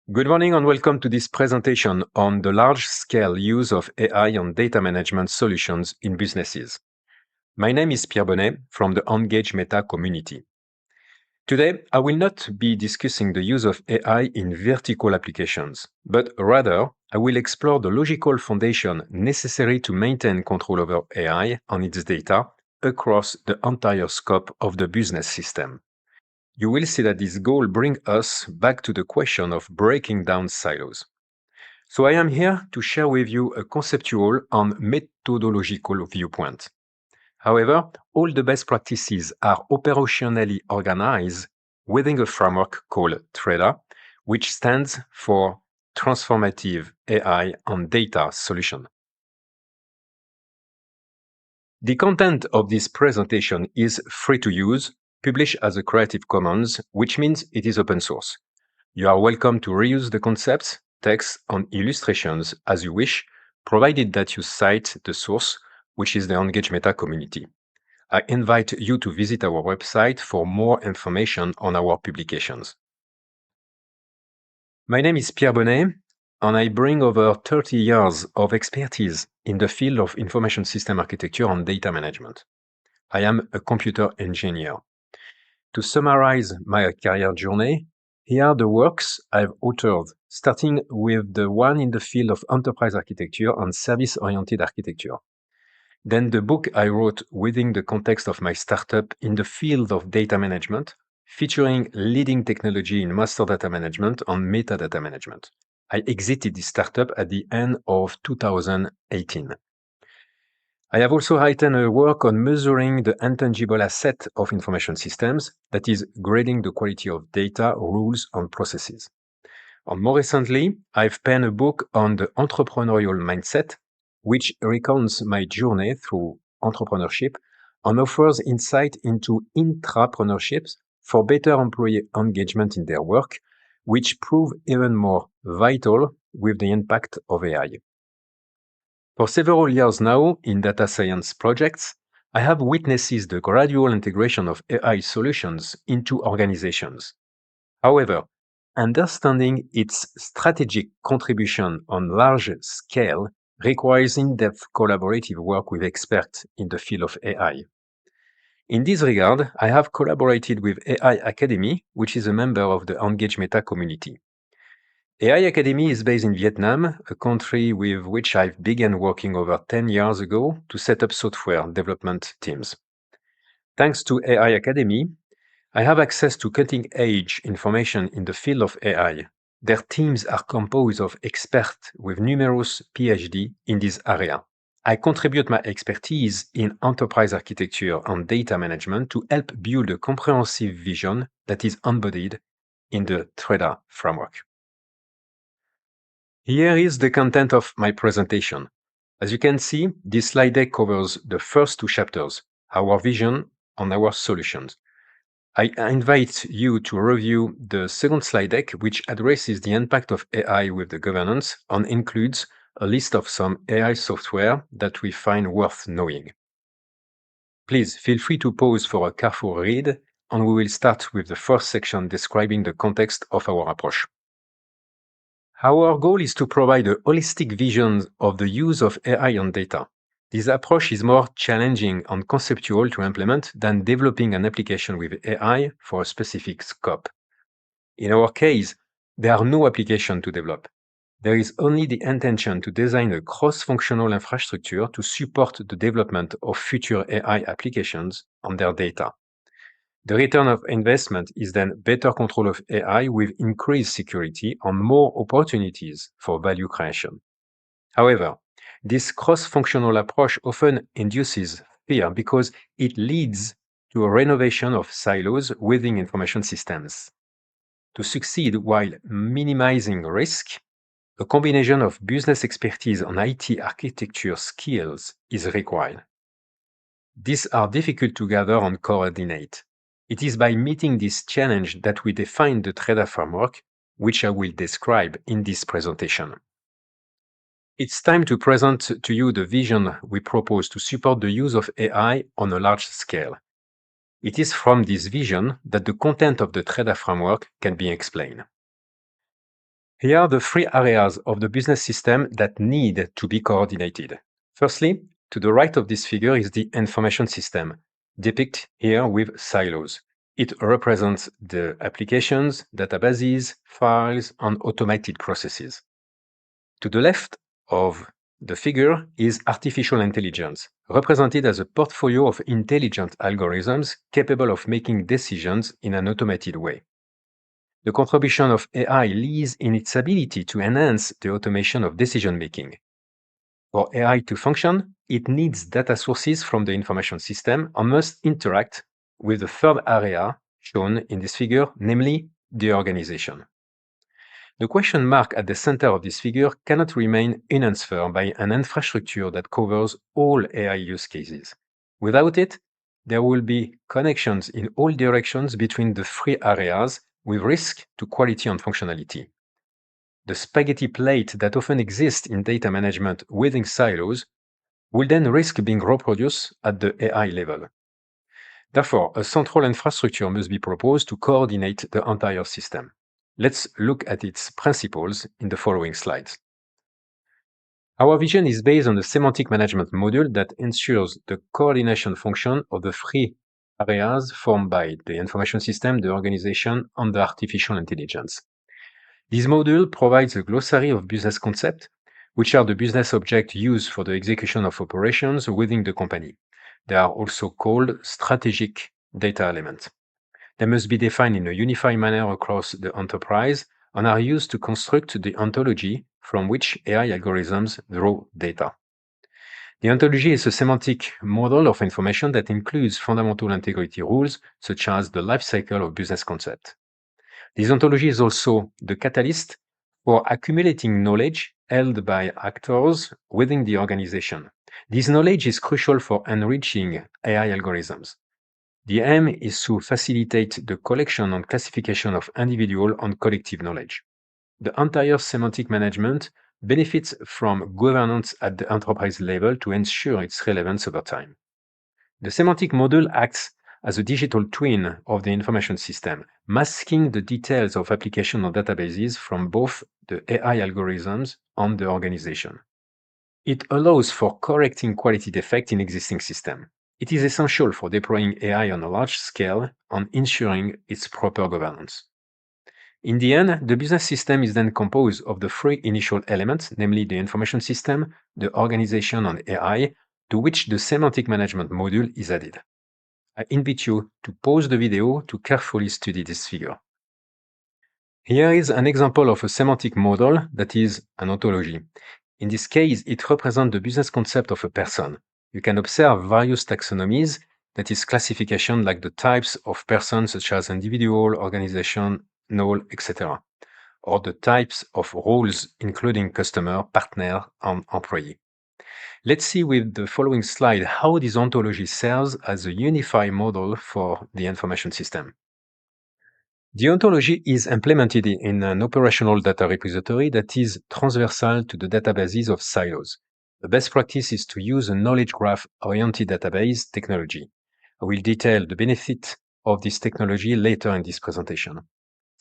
Good morning and welcome to this presentation on the large-scale use of AI on data management solutions in businesses. My name is Pierre Bonnet from the Engage Meta community. Today, I will not be discussing the use of AI in vertical applications, but rather I will explore the logical foundation necessary to maintain control over AI and its data across the entire scope of the business system. You will see that this goal brings us back to the question of breaking down silos. So I am here to share with you a conceptual and methodological viewpoint. However, all the best practices are operationally organized within a framework called TRAIDA, which stands for Transformative AI and Data Solution. The content of this presentation is free to use, published as a Creative Commons, which means it is open source. You are welcome to reuse the concepts, text, and illustrations as you wish, provided that you cite the source, which is the Engage Meta community. I invite you to visit our website for more information on our publications. My name is Pierre Bonnet, and I bring over 30 years of expertise in the field of information system architecture and data management. I am a computer engineer. To summarize my career journey, here are the works I've authored, starting with the one in the field of enterprise architecture and service-oriented architecture. Then the book I wrote within the context of my startup in the field of data management, featuring leading technology in master data management and metadata management. I exited this startup at the end of 2018. I have also written a work on measuring the intangible asset of information systems, that is, grading the quality of data, rules, and processes. And more recently, I've penned a book on the entrepreneurial mindset, which recounts my journey through entrepreneurship and offers insight into intrapreneurship for better employee engagement in their work, which prove even more vital with the impact of AI. For several years now, in data science projects, I have witnessed the gradual integration of AI solutions into organizations. However, understanding its strategic contribution on large scale requires in-depth collaborative work with experts in the field of AI. In this regard, I have collaborated with AI Academy, which is a member of the Engage Meta community. AI Academy is based in Vietnam, a country with which I began working over 10 years ago to set up software development teams. Thanks to AI Academy, I have access to cutting-edge information in the field of AI. Their teams are composed of experts with numerous PhD in this area. I contribute my expertise in enterprise architecture and data management to help build a comprehensive vision that is embodied in the TRAIDA Framework. Here is the content of my presentation. As you can see, this slide deck covers the first two chapters, our vision and our solutions. I invite you to review the second slide deck, which addresses the impact of AI with the governance and includes a list of some AI software that we find worth knowing. Please feel free to pause for a careful read, and we will start with the first section describing the context of our approach. Our goal is to provide a holistic vision of the use of AI on data. This approach is more challenging and conceptual to implement than developing an application with AI for a specific scope. In our case, there are no applications to develop. There is only the intention to design a cross-functional infrastructure to support the development of future AI applications on their data. The return of investment is then better control of AI with increased security and more opportunities for value creation. However, this cross-functional approach often induces fear because it leads to a renovation of silos within information systems. To succeed while minimizing risk, a combination of business expertise and IT architecture skills is required. These are difficult to gather and coordinate. It is by meeting this challenge that we define the TRAIDA framework, which I will describe in this presentation. It's time to present to you the vision we propose to support the use of AI on a large scale. It is from this vision that the content of the TRAIDA framework can be explained. Here are the three areas of the business system that need to be coordinated. Firstly, to the right of this figure is the information system, depicted here with silos. It represents the applications, databases, files, and automated processes. To the left of the figure is artificial intelligence, represented as a portfolio of intelligent algorithms capable of making decisions in an automated way. The contribution of AI lies in its ability to enhance the automation of decision-making. For AI to function, it needs data sources from the information system and must interact with the third area shown in this figure, namely the organization. The question mark at the center of this figure cannot remain unanswered by an infrastructure that covers all AI use cases. Without it, there will be connections in all directions between the three areas with risk to quality and functionality. The spaghetti plate that often exists in data management within silos will then risk being reproduced at the AI level. Therefore, a central infrastructure must be proposed to coordinate the entire system. Let's look at its principles in the following slides. Our vision is based on the semantic management module that ensures the coordination function of the three areas formed by the information system, the organization, and the artificial intelligence. This module provides a glossary of business concepts, which are the business objects used for the execution of operations within the company. They are also called strategic data elements. They must be defined in a unified manner across the enterprise and are used to construct the ontology from which AI algorithms draw data. The ontology is a semantic model of information that includes fundamental integrity rules, such as the life cycle of business concept. This ontology is also the catalyst for accumulating knowledge held by actors within the organization. This knowledge is crucial for enriching AI algorithms. The aim is to facilitate the collection and classification of individual and collective knowledge. The entire semantic management benefits from governance at the enterprise level to ensure its relevance over time. The semantic model acts as a digital twin of the information system, masking the details of application or databases from both the AI algorithms and the organization. It allows for correcting quality defects in existing systems. It is essential for deploying AI on a large scale and ensuring its proper governance. In the end, the business system is then composed of the three initial elements, namely the information system, the organization, and AI, to which the semantic management module is added. I invite you to pause the video to carefully study this figure. Here is an example of a semantic model that is an ontology. In this case, it represents the business concept of a person. You can observe various taxonomies, that is classification like the types of persons such as individual, organization, null, etc., or the types of roles including customer, partner, and employee. Let's see with the following slide how this ontology serves as a unified model for the information system. The ontology is implemented in an operational data repository that is transversal to the databases of silos. The best practice is to use a knowledge graph-oriented database technology. I will detail the benefit of this technology later in this presentation.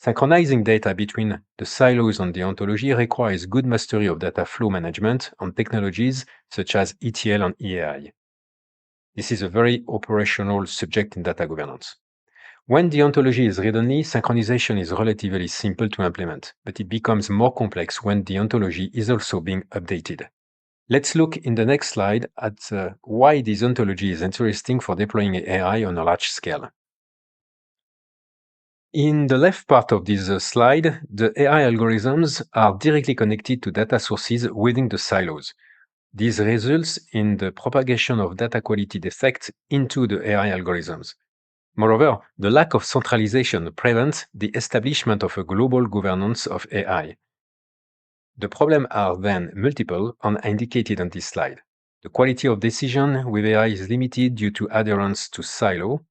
Synchronizing data between the silos and the ontology requires good mastery of data flow management and technologies such as ETL and EAI. This is a very operational subject in data governance. When the ontology is read-only, synchronization is relatively simple to implement, but it becomes more complex when the ontology is also being updated. Let's look in the next slide at why this ontology is interesting for deploying AI on a large scale. In the left part of this slide, the AI algorithms are directly connected to data sources within the silos. This results in the propagation of data quality defects into the AI algorithms. Moreover, the lack of centralization prevents the establishment of a global governance of AI. The problems are then multiple and indicated on this slide. The quality of decision with AI is limited due to adherence to silo.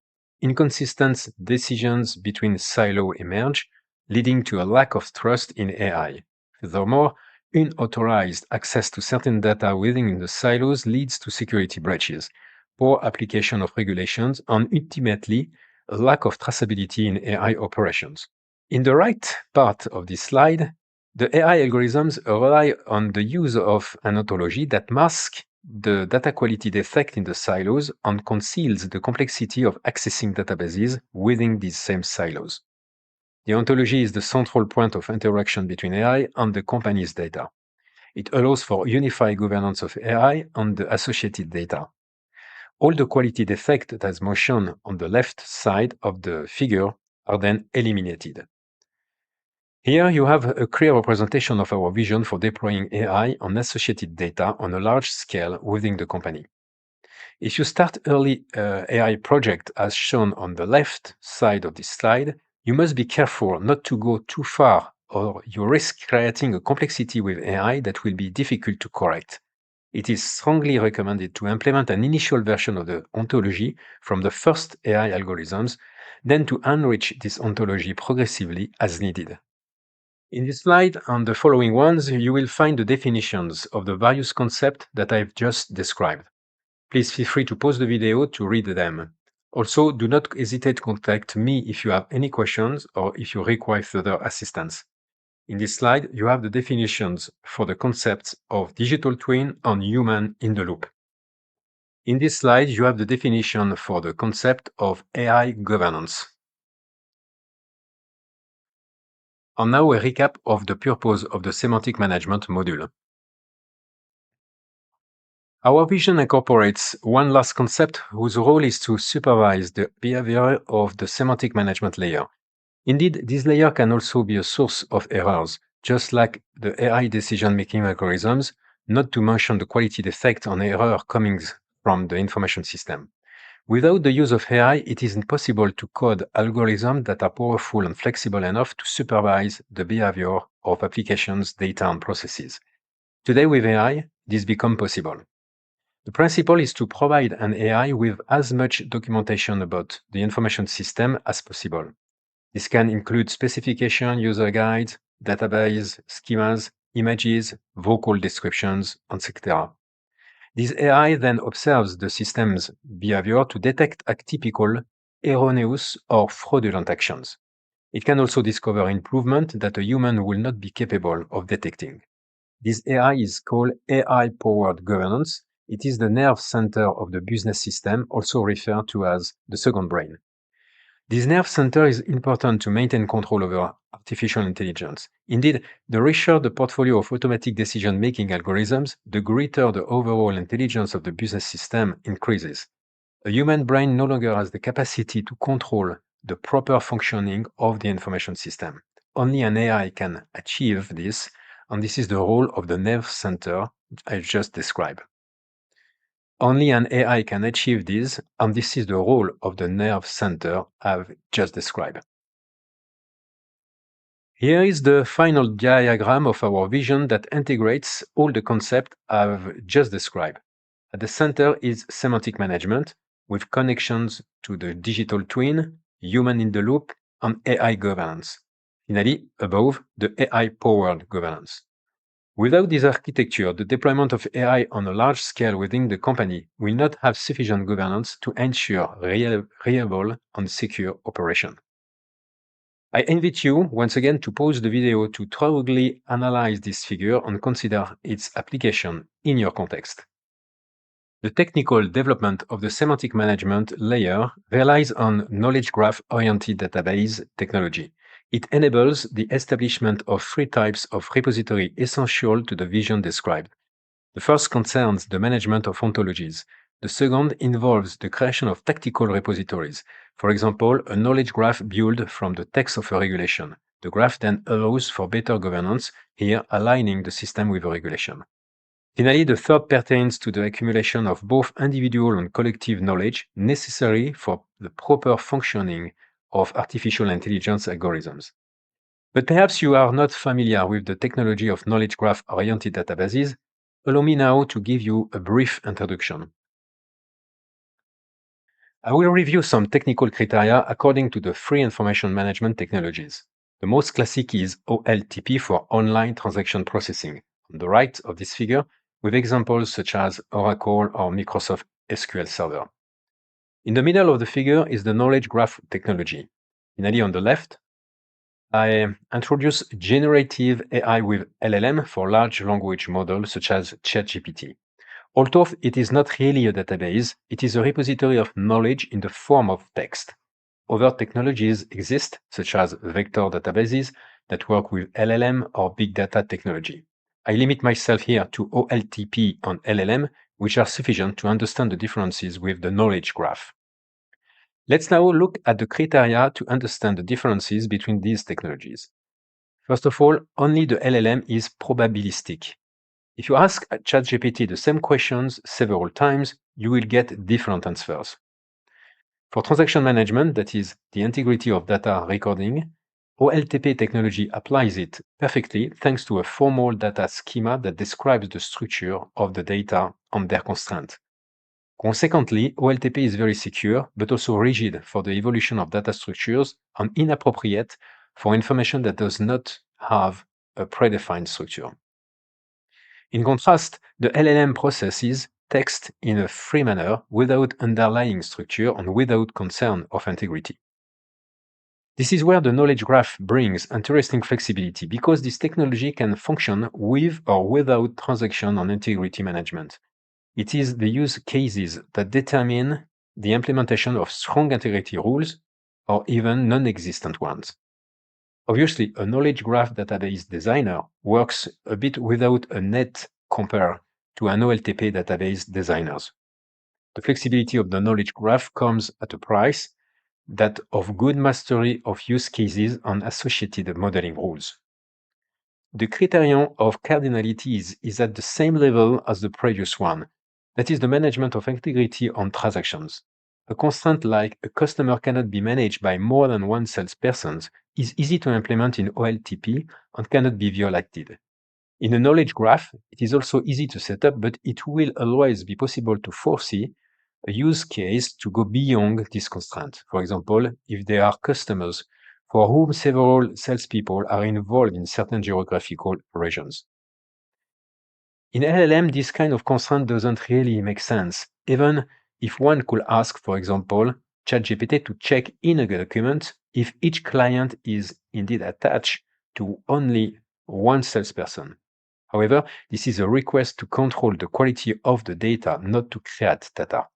Inconsistent decisions between silos emerge, leading to a lack of trust in AI. Furthermore, unauthorized access to certain data within the silos leads to security breaches, poor application of regulations, and ultimately, a lack of traceability in AI operations. In the right part of this slide, The AI algorithms rely on the use of an ontology that masks the data quality defect in the silos and conceals the complexity of accessing databases within these same silos. The ontology is the central point of interaction between AI and the company's data. It allows for unified governance of AI and the associated data. All the quality defects as mentioned on the left side of the figure are then eliminated. Here you have a clear representation of our vision for deploying AI on associated data on a large scale within the company. If you start early AI project as shown on the left side of this slide, you must be careful not to go too far or you risk creating a complexity with AI that will be difficult to correct. It is strongly recommended to implement an initial version of the ontology from the first AI algorithms, then to enrich this ontology progressively as needed. In this slide and the following ones, you will find the definitions of the various concepts that I've just described. Please feel free to pause the video to read them. Also, do not hesitate to contact me if you have any questions or if you require further assistance. In this slide, you have the definitions for the concepts of digital twin and human in the loop. In this slide, you have the definition for the concept of AI governance. And now a recap of the purpose of the semantic management module. Our vision incorporates one last concept whose role is to supervise the behavior of the semantic management layer. Indeed, this layer can also be a source of errors, just like the AI decision-making algorithms, not to mention the quality defect on error coming from the information system. Without the use of AI, it is impossible to code algorithms that are powerful and flexible enough to supervise the behavior of applications, data, and processes. Today, with AI, this becomes possible. The principle is to provide an AI with as much documentation about the information system as possible. This can include specification, user guides, database, schemas, images, vocal descriptions, etc. This AI then observes the system's behavior to detect atypical, erroneous, or fraudulent actions. It can also discover improvement that a human will not be capable of detecting. This AI is called AI-powered governance. It is the nerve center of the business system, also referred to as the second brain. This nerve center is important to maintain control over artificial intelligence. Indeed, the richer the portfolio of automatic decision-making algorithms, the greater the overall intelligence of the business system increases. A human brain no longer has the capacity to control the proper functioning of the information system. Only an AI can achieve this, and this is the role of the nerve center I just described. Only an AI can achieve this, and this is the role of the nerve center I've just described. Here is the final diagram of our vision that integrates all the concepts I've just described. At the center is semantic management, with connections to the digital twin, human in the loop, and AI governance. Finally, above, the AI-powered governance. Without this architecture, the deployment of AI on a large scale within the company will not have sufficient governance to ensure reliable and secure operation. I invite you once again to pause the video to thoroughly analyze this figure and consider its application in your context. The technical development of the semantic management layer relies on knowledge graph-oriented database technology. It enables the establishment of three types of repository essential to the vision described. The first concerns the management of ontologies. The second involves the creation of tactical repositories. For example, a knowledge graph built from the text of a regulation. The graph then allows for better governance, here aligning the system with a regulation. Finally, the third pertains to the accumulation of both individual and collective knowledge necessary for the proper functioning of artificial intelligence algorithms. But perhaps you are not familiar with the technology of knowledge graph-oriented databases. Allow me now to give you a brief introduction. I will review some technical criteria according to the three information management technologies. The most classic is OLTP for online transaction processing, on the right of this figure, with examples such as Oracle or Microsoft SQL Server. In the middle of the figure is the knowledge graph technology. Finally, on the left, I introduce generative AI with LLM for large language models such as ChatGPT. Although it is not really a database, it is a repository of knowledge in the form of text. Other technologies exist, such as vector databases that work with LLM or big data technology. I limit myself here to OLTP and LLM, which are sufficient to understand the differences with the knowledge graph. Let's now look at the criteria to understand the differences between these technologies. First of all, only the LLM is probabilistic. If you ask ChatGPT the same questions several times, you will get different answers. For transaction management, that is the integrity of data recording, OLTP technology applies it perfectly thanks to a formal data schema that describes the structure of the data and their constraint. Consequently, OLTP is very secure, but also rigid for the evolution of data structures and inappropriate for information that does not have a predefined structure. In contrast, the LLM processes text in a free manner without underlying structure and without concern of integrity. This is where the knowledge graph brings interesting flexibility because this technology can function with or without transaction and integrity management. It is the use cases that determine the implementation of strong integrity rules or even non-existent ones. Obviously, a knowledge graph database designer works a bit without a net compared to an OLTP database designers. The flexibility of the knowledge graph comes at a price, that of good mastery of use cases and associated modeling rules. The criterion of cardinalities is at the same level as the previous one, that is the management of integrity on transactions. A constraint like a customer cannot be managed by more than one salesperson is easy to implement in OLTP and cannot be violated. In a knowledge graph, it is also easy to set up, but it will always be possible to foresee a use case to go beyond this constraint. For example, if there are customers for whom several salespeople are involved in certain geographical regions. In LLM, this kind of constraint doesn't really make sense, even if one could ask, for example, ChatGPT to check in a document if each client is indeed attached to only one salesperson. However, this is a request to control the quality of the data, not to create data.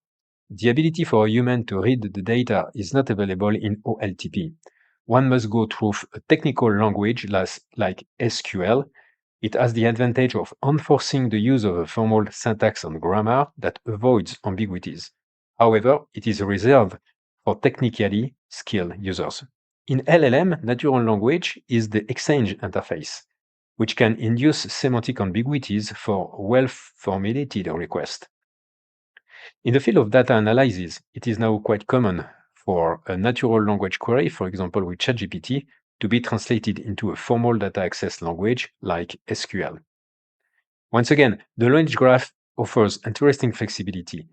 The ability for a human to read the data is not available in OLTP. One must go through a technical language like SQL. It has the advantage of enforcing the use of a formal syntax and grammar that avoids ambiguities. However, it is reserved for technically skilled users. In LLM, natural language is the exchange interface, which can induce semantic ambiguities for well-formulated requests. In the field of data analysis, it is now quite common for a natural language query, for example with ChatGPT, to be translated into a formal data access language like SQL. Once again, the knowledge graph offers interesting flexibility.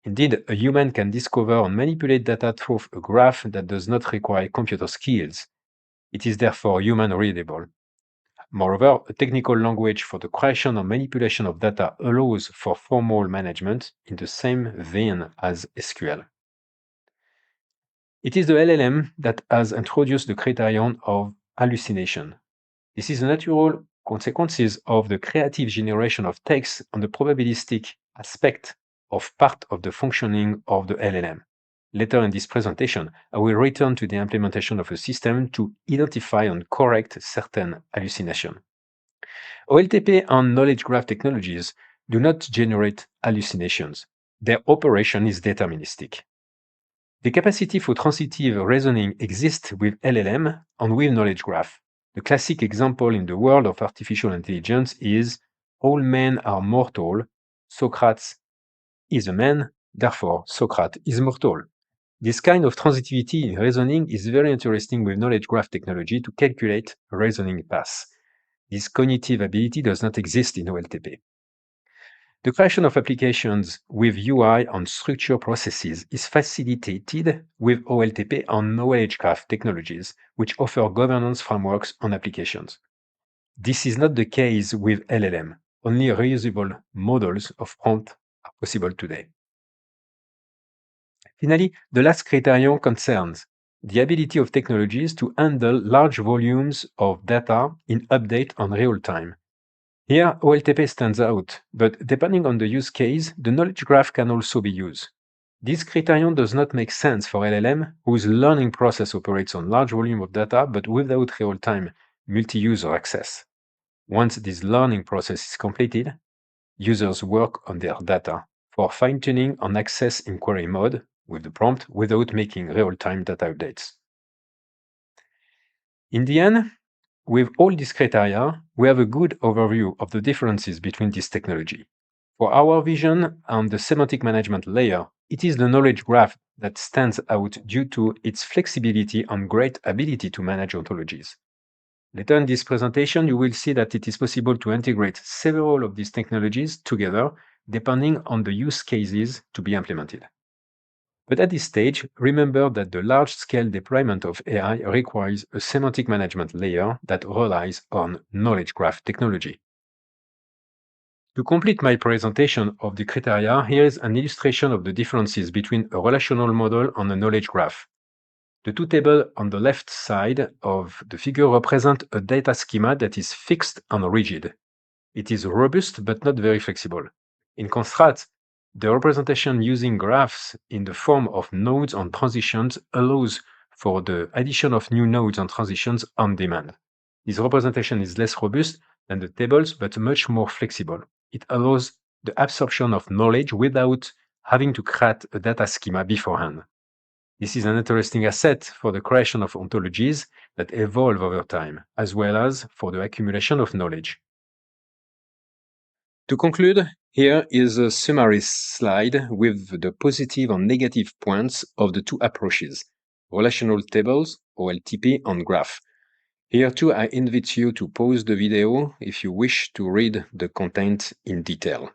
Indeed, a human can discover and manipulate data through a graph that does not require computer skills. It is therefore human readable. Moreover, a technical language for the creation and manipulation of data allows for formal management in the same vein as SQL. It is the LLM that has introduced the criterion of hallucination. This is the natural consequences of the creative generation of text and the probabilistic aspect of part of the functioning of the LLM. Later in this presentation, I will return to the implementation of a system to identify and correct certain hallucination. OLTP and knowledge graph technologies do not generate hallucinations. Their operation is deterministic. The capacity for transitive reasoning exists with LLM and with knowledge graph. The classic example in the world of artificial intelligence is all men are mortal, Socrates is a man, therefore Socrates is mortal. This kind of transitivity in reasoning is very interesting with knowledge graph technology to calculate reasoning paths. This cognitive ability does not exist in OLTP. The creation of applications with UI and structure processes is facilitated with OLTP and knowledge graph technologies, which offer governance frameworks on applications. This is not the case with LLM. Only reusable models of prompt are possible today. Finally, the last criterion concerns the ability of technologies to handle large volumes of data in update on real time. Here, OLTP stands out, but depending on the use case, the knowledge graph can also be used. This criterion does not make sense for LLM, whose learning process operates on large volume of data but without real-time multi-user access. Once this learning process is completed, users work on their data for fine-tuning on access in query mode with the prompt without making real-time data updates. In the end, with all these criteria, we have a good overview of the differences between this technology. For our vision on the semantic management layer, it is the knowledge graph that stands out due to its flexibility and great ability to manage ontologies. Later in this presentation, you will see that it is possible to integrate several of these technologies together depending on the use cases to be implemented. But at this stage, remember that the large-scale deployment of AI requires a semantic management layer that relies on knowledge graph technology. To complete my presentation of the criteria, here is an illustration of the differences between a relational model and a knowledge graph. The two tables on the left side of the figure represent a data schema that is fixed and rigid. It is robust but not very flexible. In contrast, the representation using graphs in the form of nodes and transitions allows for the addition of new nodes and transitions on demand. This representation is less robust than the tables but much more flexible. It allows the absorption of knowledge without having to create a data schema beforehand. This is an interesting asset for the creation of ontologies that evolve over time, as well as for the accumulation of knowledge. To conclude, here is a summary slide with the positive and negative points of the two approaches, relational tables, OLTP, and graph. Here too, I invite you to pause the video if you wish to read the content in detail.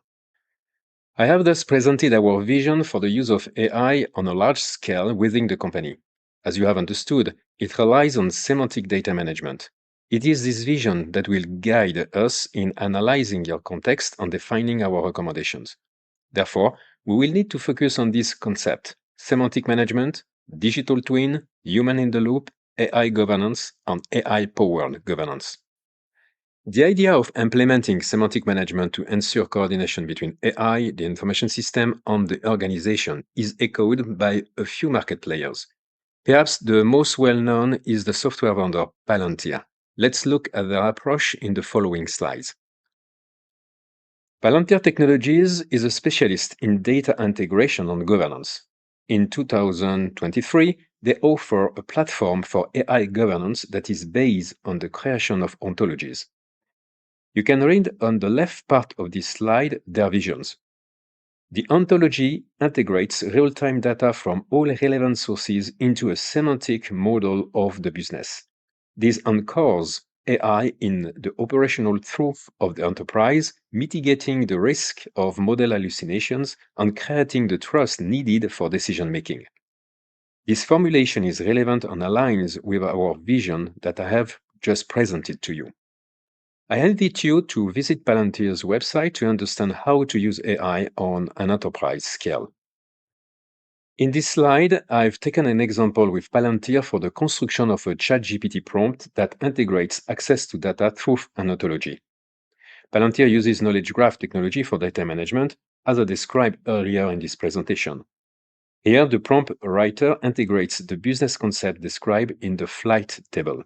I have thus presented our vision for the use of AI on a large scale within the company. As you have understood, it relies on semantic data management. It is this vision that will guide us in analyzing your context and defining our recommendations. Therefore, we will need to focus on this concept: semantic management, digital twin, human in the loop, AI governance, and AI-powered governance. The idea of implementing semantic management to ensure coordination between AI, the information system, and the organization is echoed by a few market players. Perhaps the most well-known is the software vendor Palentir. Let's look at their approach in the following slides. Palentir Technologies is a specialist in data integration and governance. In 2023, they offer a platform for AI governance that is based on the creation of ontologies. You can read on the left part of this slide their visions. The ontology integrates real-time data from all relevant sources into a semantic model of the business. This anchors AI in the operational truth of the enterprise, mitigating the risk of model hallucinations and creating the trust needed for decision-making. This formulation is relevant and aligns with our vision that I have just presented to you. I invite you to visit Palentir's website to understand how to use AI on an enterprise scale. In this slide, I've taken an example with Palentir for the construction of a ChatGPT prompt that integrates access to data through an ontology. Palentir uses knowledge graph technology for data management, as I described earlier in this presentation. Here, the prompt writer integrates the business concept described in the flight table.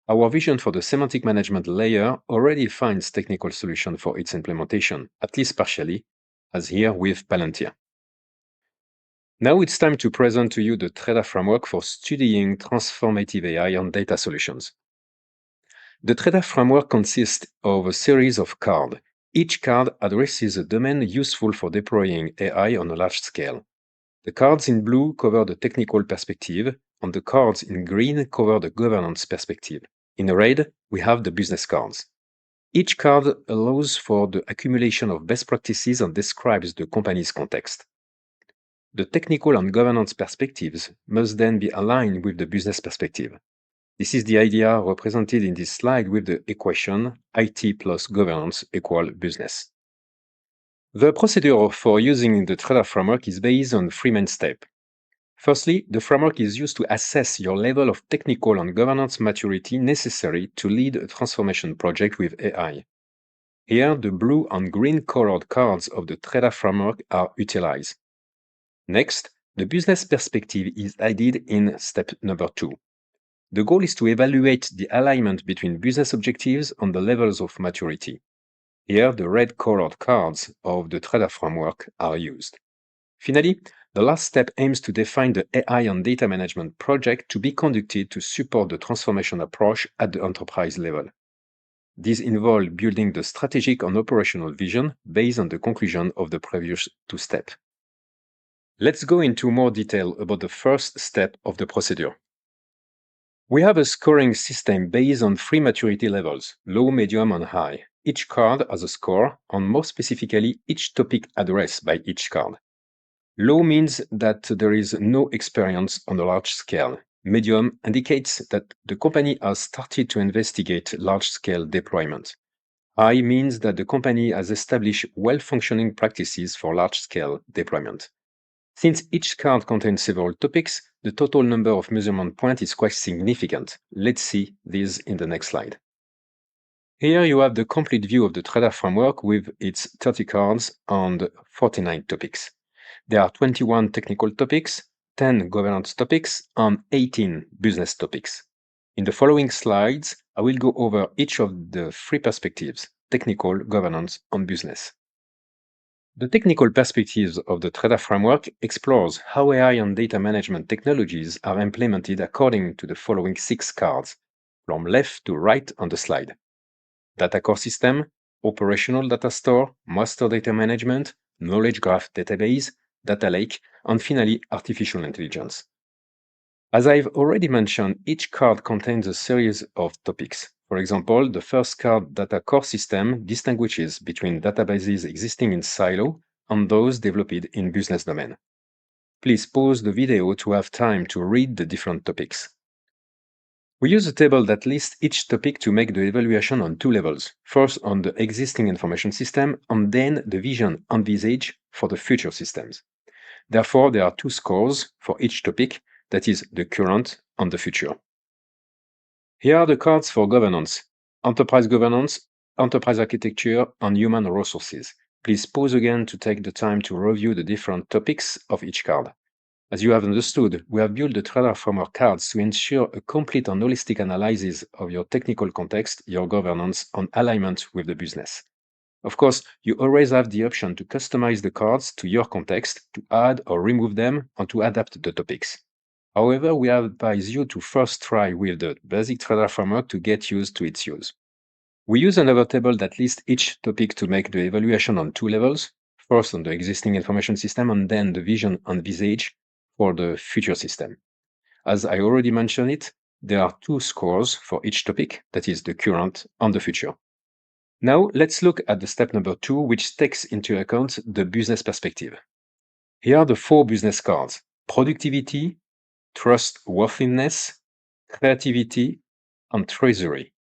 Our vision for the semantic management layer already finds technical solution for its implementation, at least partially, as here with Palentir. Now it's time to present to you the TRAIDA Framework for studying transformative AI and data solutions. The TRAIDA Framework consists of a series of cards. Each card addresses a domain useful for deploying AI on a large scale. The cards in blue cover the technical perspective, and the cards in green cover the governance perspective. In red, we have the business cards. Each card allows for the accumulation of best practices and describes the company's context. The technical and governance perspectives must then be aligned with the business perspective. This is the idea represented in this slide with the equation IT plus governance equal business. The procedure for using the TRAIDA framework is based on three main steps. Firstly, the framework is used to assess your level of technical and governance maturity necessary to lead a transformation project with AI. Here, the blue and green colored cards of the TRAIDA framework are utilized. Next, the business perspective is added in step number 2. The goal is to evaluate the alignment between business objectives and the levels of maturity. Here, the red colored cards of the TRAIDA framework are used. Finally, the last step aims to define the AI and data management project to be conducted to support the transformation approach at the enterprise level. These involve building the strategic and operational vision based on the conclusion of the previous 2 steps. Let's go into more detail about the first step of the procedure. We have a scoring system based on 3 maturity levels: low, medium, and high. Each card has a score, and more specifically, each topic addressed by each card. Low means that there is no experience on a large scale. Medium indicates that the company has started to investigate large-scale deployment. High means that the company has established well-functioning practices for large-scale deployment. Since each card contains several topics, the total number of measurement points is quite significant. Let's see this in the next slide. Here you have the complete view of the TRAIDA framework with its 30 cards and 49 topics. There are 21 technical topics, 10 governance topics, and 18 business topics. In the following slides, I will go over each of the 3 perspectives: technical, governance, and business. The technical perspectives of the TRAIDA framework explores how AI and data management technologies are implemented according to the following 6 cards, from left to right on the slide: data core system, operational data store, master data management, knowledge graph database, data lake, and finally, artificial intelligence. As I've already mentioned, each card contains a series of topics. For example, the first card, data core system, distinguishes between databases existing in silo and those developed in business domain. Please pause the video to have time to read the different topics. We use a table that lists each topic to make the evaluation on 2 levels. First, on the existing information system, and then the vision envisaged for the future systems. Therefore, there are 2 scores for each topic, that is, the current and the future. Here are the cards for governance: enterprise governance, enterprise architecture, and human resources. Please pause again to take the time to review the different topics of each card. As you have understood, we have built the TRAIDA framework cards to ensure a complete and holistic analysis of your technical context, your governance, and alignment with the business. Of course, you always have the option to customize the cards to your context, to add or remove them, and to adapt the topics. However, we advise you to first try with the basic TRAIDA framework to get used to its use. We use another table that lists each topic to make the evaluation on 2 levels, first on the existing information system and then the vision envisaged for the future system. As I already mentioned it, there are 2 scores for each topic, that is the current and the future. Now let's look at the step number 2, which takes into account the business perspective. Here are the 4 business cards: productivity, trustworthiness, creativity, and treasury.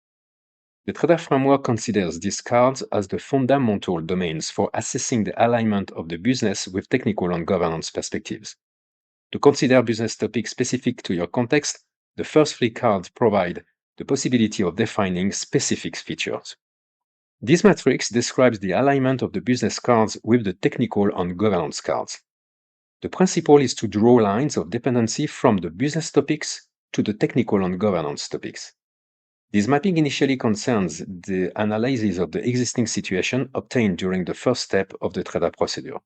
The TRAIDA framework considers these cards as the fundamental domains for assessing the alignment of the business with technical and governance perspectives. To consider business topics specific to your context, the first 3 cards provide the possibility of defining specific features. This matrix describes the alignment of the business cards with the technical and governance cards. The principle is to draw lines of dependency from the business topics to the technical and governance topics. This mapping initially concerns the analysis of the existing situation obtained during the first step of the TRAIDA procedure.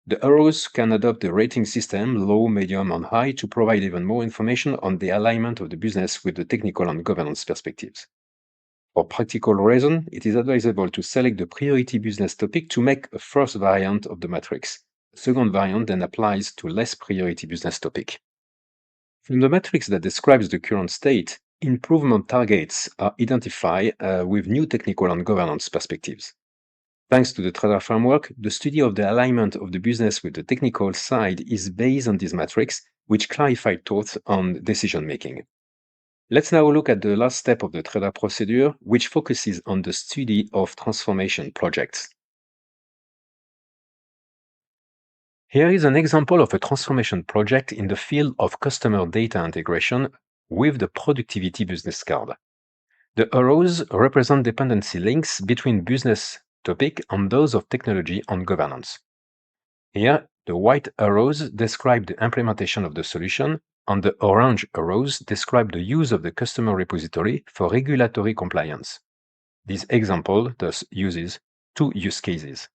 The arrows can adopt the rating system, low, medium, and high, to provide even more information on the alignment of the business with the technical and governance perspectives. For practical reasons, it is advisable to select the priority business topic to make a first variant of the matrix. The second variant then applies to less priority business topic. From the matrix that describes the current state, improvement targets are identified with new technical and governance perspectives. Thanks to the TRAIDA framework, the study of the alignment of the business with the technical side is based on this matrix, which clarifies thoughts on decision-making. Let's now look at the last step of the TRAIDA procedure, which focuses on the study of transformation projects. Here is an example of a transformation project in the field of customer data integration with the productivity business card. The arrows represent dependency links between business topic and those of technology and governance. Here, the white arrows describe the implementation of the solution, and the orange arrows describe the use of the customer repository for regulatory compliance. This example thus uses two use cases.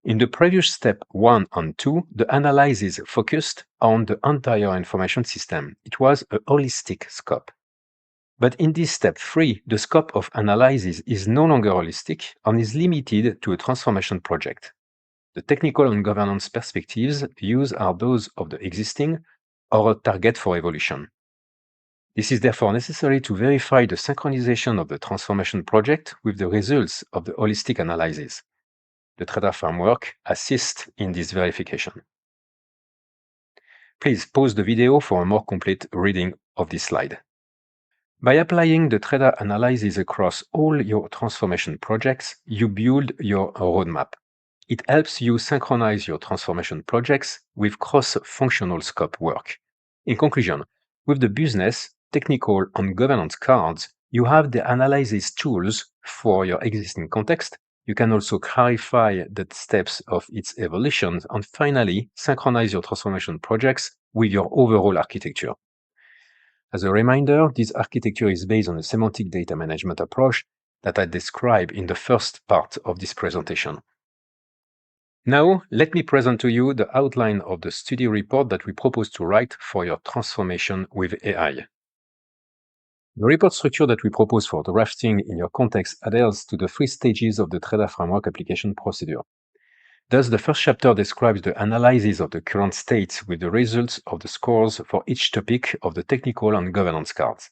In the previous step 1 and 2, the analysis focused on the entire information system. It was a holistic scope. But in this step 3, the scope of analysis is no longer holistic and is limited to a transformation project. The technical and governance perspectives used are those of the existing or a target for evolution. This is therefore necessary to verify the synchronization of the transformation project with the results of the holistic analysis. The TRAIDA Framework assists in this verification. Please pause the video for a more complete reading of this slide. By applying the TRAIDA analysis across all your transformation projects, you build your roadmap. It helps you synchronize your transformation projects with cross-functional scope work. In conclusion, with the business, technical, and governance cards, you have the analysis tools for your existing context. You can also clarify the steps of its evolution and finally synchronize your transformation projects with your overall architecture. As a reminder, this architecture is based on a semantic data management approach that I described in the first part of this presentation. Now, let me present to you the outline of the study report that we propose to write for your transformation with AI. The report structure that we propose for drafting in your context adheres to the 3 stages of the TRAIDA Framework application procedure. Thus, the first chapter describes the analysis of the current state with the results of the scores for each topic of the technical and governance cards.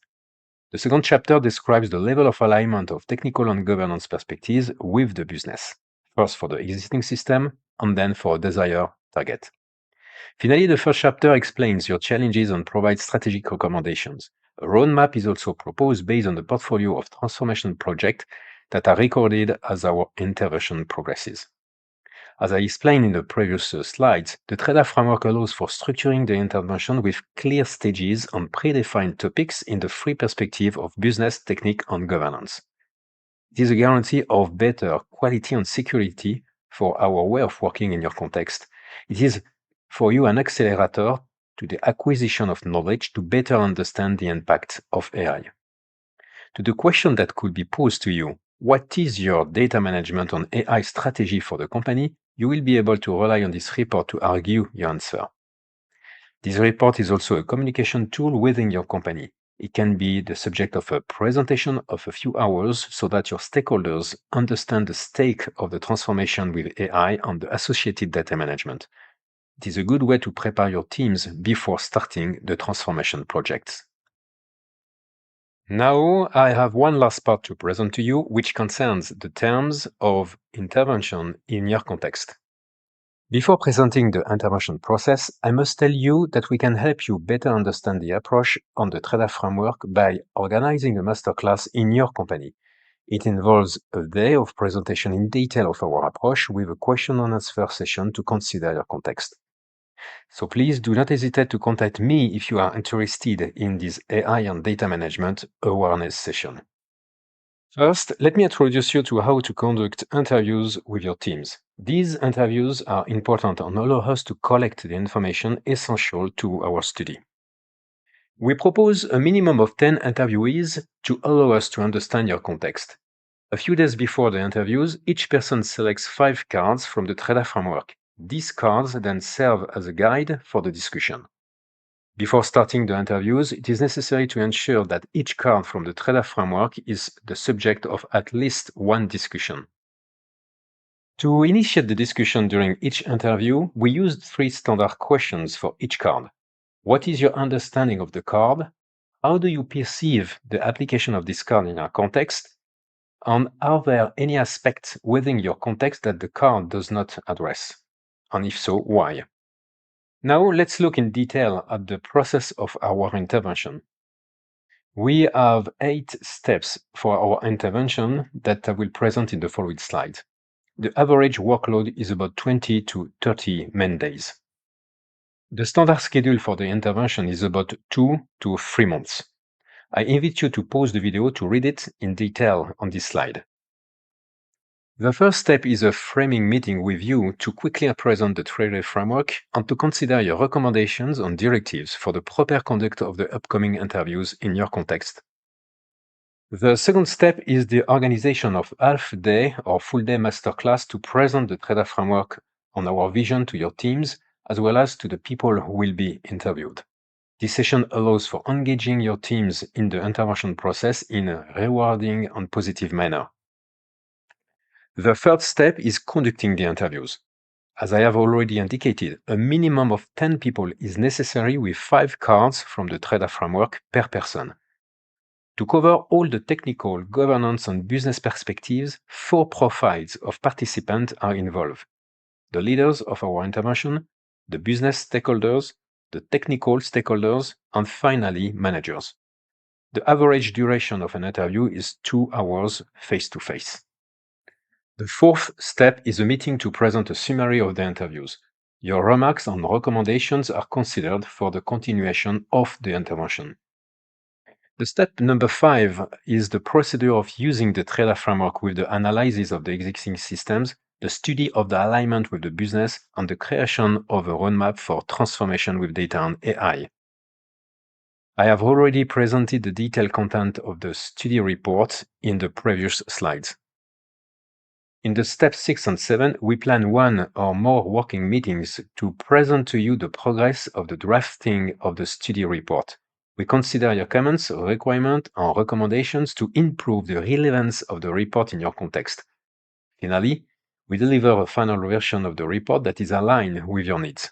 The second chapter describes the level of alignment of technical and governance perspectives with the business, first for the existing system and then for a desired target. Finally, the first chapter explains your challenges and provides strategic recommendations. A roadmap is also proposed based on the portfolio of transformation projects that are recorded as our intervention progresses. As I explained in the previous slides, the TRAIDA framework allows for structuring the intervention with clear stages and predefined topics in the 3 perspectives of business, technique, and governance. It is a guarantee of better quality and security for our way of working in your context. It is for you an accelerator to the acquisition of knowledge to better understand the impact of AI. To the question that could be posed to you, what is your data management and AI strategy for the company? You will be able to rely on this report to argue your answer. This report is also a communication tool within your company. It can be the subject of a presentation of a few hours so that your stakeholders understand the stake of the transformation with AI and the associated data management. It is a good way to prepare your teams before starting the transformation projects. Now, I have one last part to present to you, which concerns the terms of intervention in your context. Before presenting the intervention process, I must tell you that we can help you better understand the approach on the TRAIDA framework by organizing a masterclass in your company. It involves a day of presentation in detail of our approach with a question and answer session to consider your context. So please do not hesitate to contact me if you are interested in this AI and data management awareness session. First, let me introduce you to how to conduct interviews with your teams. These interviews are important and allow us to collect the information essential to our study. We propose a minimum of 10 interviewees to allow us to understand your context. A few days before the interviews, each person selects 5 cards from the TRAIDA framework. These cards then serve as a guide for the discussion. Before starting the interviews, it is necessary to ensure that each card from the TRAIDA framework is the subject of at least one discussion. To initiate the discussion during each interview, we used 3 standard questions for each card. What is your understanding of the card? How do you perceive the application of this card in our context? And are there any aspects within your context that the card does not address? And if so, why? Now let's look in detail at the process of our intervention. We have 8 steps for our intervention that I will present in the following slide. The average workload is about 20 to 30 man days. The standard schedule for the intervention is about 2 to 3 months. I invite you to pause the video to read it in detail on this slide. The first step is a framing meeting with you to quickly present the TRAIDA Framework and to consider your recommendations and directives for the proper conduct of the upcoming interviews in your context. The second step is the organization of half-day or full-day masterclass to present the TRAIDA Framework on our vision to your teams as well as to the people who will be interviewed. This session allows for engaging your teams in the intervention process in a rewarding and positive manner. The third step is conducting the interviews. As I have already indicated, a minimum of 10 people is necessary with 5 cards from the TRAIDA Framework per person. To cover all the technical, governance, and business perspectives, 4 profiles of participants are involved: the leaders of our intervention, the business stakeholders, the technical stakeholders, and finally, managers. The average duration of an interview is 2 hours face-to-face. The fourth step is a meeting to present a summary of the interviews. Your remarks and recommendations are considered for the continuation of the intervention. The step number 5 is the procedure of using the TRAIDA framework with the analysis of the existing systems, the study of the alignment with the business, and the creation of a roadmap for transformation with data and AI. I have already presented the detailed content of the study report in the previous slides. In the steps 6 and 7, we plan 1 or more working meetings to present to you the progress of the drafting of the study report. We consider your comments, requirements, and recommendations to improve the relevance of the report in your context. Finally, we deliver a final version of the report that is aligned with your needs.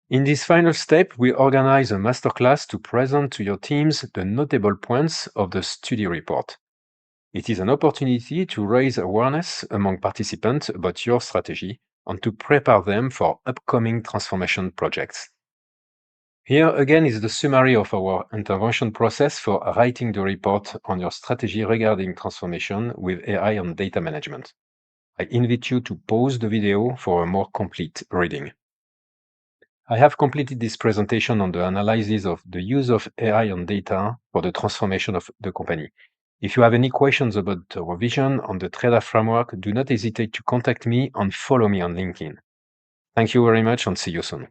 In this final step, we organize a masterclass to present to your teams the notable points of the study report. It is an opportunity to raise awareness among participants about your strategy and to prepare them for upcoming transformation projects. Here again is the summary of our intervention process for writing the report on your strategy regarding transformation with AI and data management. I invite you to pause the video for a more complete reading. I have completed this presentation on the analysis of the use of AI and data for the transformation of the company. If you have any questions about our vision on the TRAIDA framework, do not hesitate to contact me and follow me on LinkedIn. Thank you very much and see you soon.